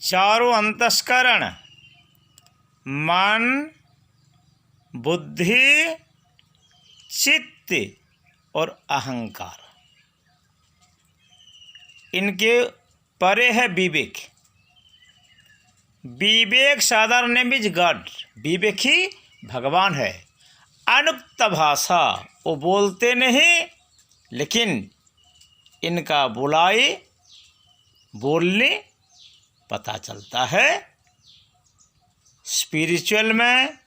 चारों अंतस्करण मन, बुद्धि, चित्त और अहंकार, इनके परे है विवेक। विवेक साधारण नेम इज गॉड, विवेक ही भगवान है। अनुक्त भाषा, वो बोलते नहीं लेकिन इनका बोलने पता चलता है। स्पिरिचुअल में,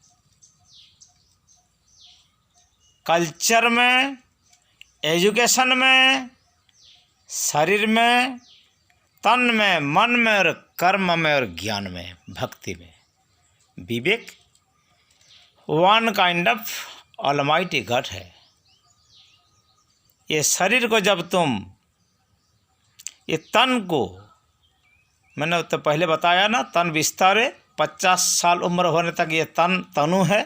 कल्चर में, एजुकेशन में, शरीर में, तन में, मन में और कर्म में और ज्ञान में, भक्ति में, विवेक one kind of almighty God है। ये शरीर को जब तुम, ये तन को, मैंने तो पहले बताया ना, तन विस्तारे 50 साल उम्र होने तक ये तनु है,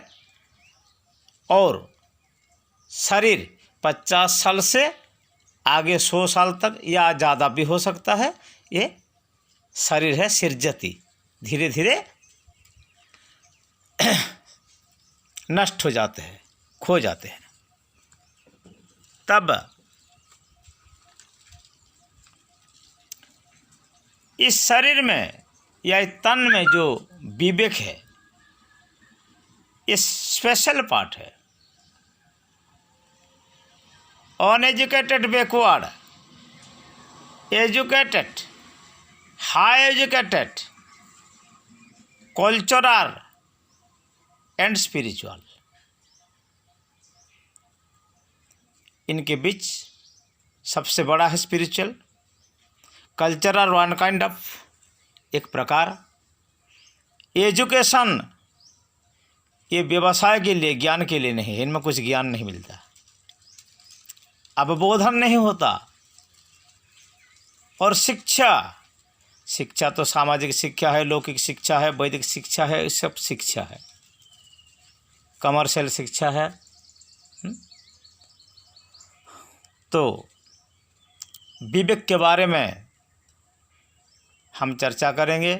और शरीर 50 साल से आगे 100 साल तक या ज़्यादा भी हो सकता है। ये शरीर है सिरजती, धीरे धीरे नष्ट हो जाते हैं, खो जाते हैं। तब इस शरीर में या इस तन में जो विवेक है, ये स्पेशल पार्ट है। Uneducated, backward, educated, high educated, cultural and spiritual, इनके बीच सबसे बड़ा है spiritual. Cultural one kind of, एक प्रकार। एजुकेशन, ये व्यवसाय के लिए, ज्ञान के लिए नहीं, इनमें कुछ ज्ञान नहीं मिलता, अवबोधन नहीं होता। और शिक्षा, शिक्षा तो सामाजिक शिक्षा है, लौकिक शिक्षा है, वैदिक शिक्षा है, सब शिक्षा है, कमर्शियल शिक्षा है। तो विवेक के बारे में हम चर्चा करेंगे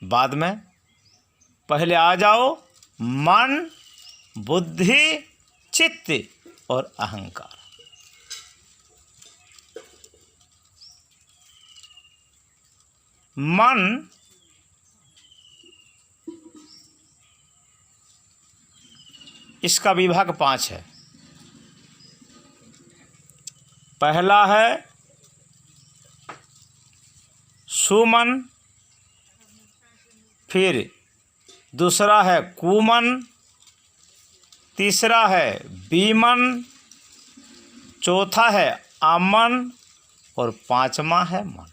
बाद में। पहले आ जाओ मन, बुद्धि, चित्त और अहंकार। मन इसका विभाग 5 है। पहला है सुमन, फिर दूसरा है कुमन, तीसरा है बीमन, चौथा है अमन और पांचवा है मन।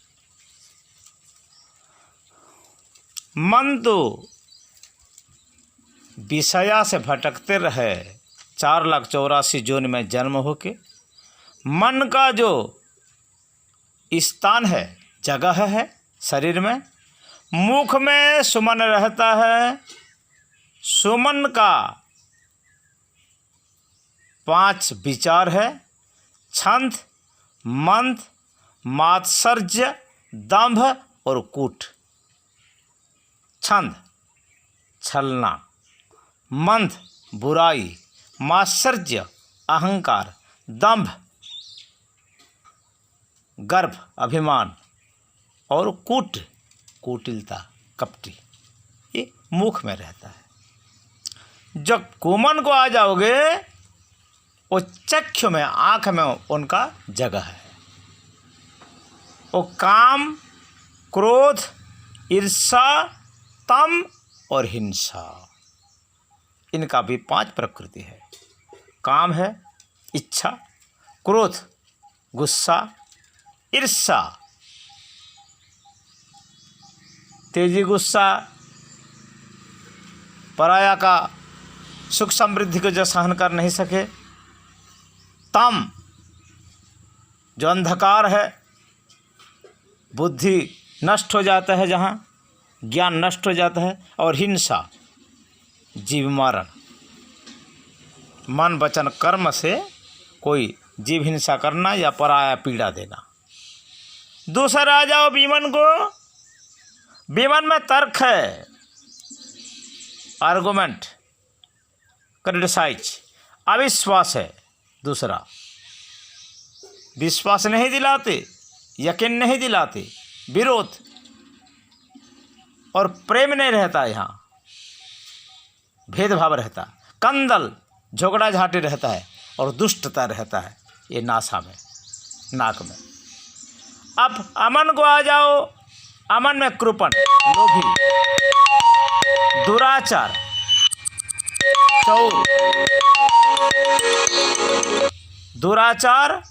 मन तो विषया से भटकते रहे 4,84,000 जोन में जन्म होके। मन का जो स्थान है, जगह है शरीर में, मुख में सुमन रहता है। सुमन का 5 विचार है: छंद, मंद, मात्सर्य, दंभ और कूट। छंद छलना, मंद बुराई, मात्सर्य अहंकार, दंभ गर्व अभिमान और कूट कुटिलता कपटी, ये मुख में रहता है। जब कुमन को आ जाओगे, वो चक्षु में, आँख में उनका जगह है। वो काम, क्रोध, ईर्षा, तम और हिंसा, इनका भी 5 प्रकृति है। काम है इच्छा, क्रोध गुस्सा, ईर्षा तेजी गुस्सा, पराया का सुख समृद्धि को जो सहन कर नहीं सके। तम जो अंधकार है, बुद्धि नष्ट हो जाता है, जहाँ ज्ञान नष्ट हो जाता है। और हिंसा जीव मारण, मन वचन कर्म से कोई जीव हिंसा करना या पराया पीड़ा देना। दूसरा आ जाओ बीमन को, विमन में तर्क है, आर्गुमेंट, क्रिटिसाइज। अविश्वास है दूसरा, विश्वास नहीं दिलाते, यकीन नहीं दिलाते, विरोध और प्रेम नहीं रहता, यहाँ भेदभाव रहता। कंदल, झगड़ा झाटी रहता है और दुष्टता रहता है ये नासा में, नाक में। अब अमन को आ जाओ। अमन में कृपण, लोभी, दुराचार, चौर, दुराचार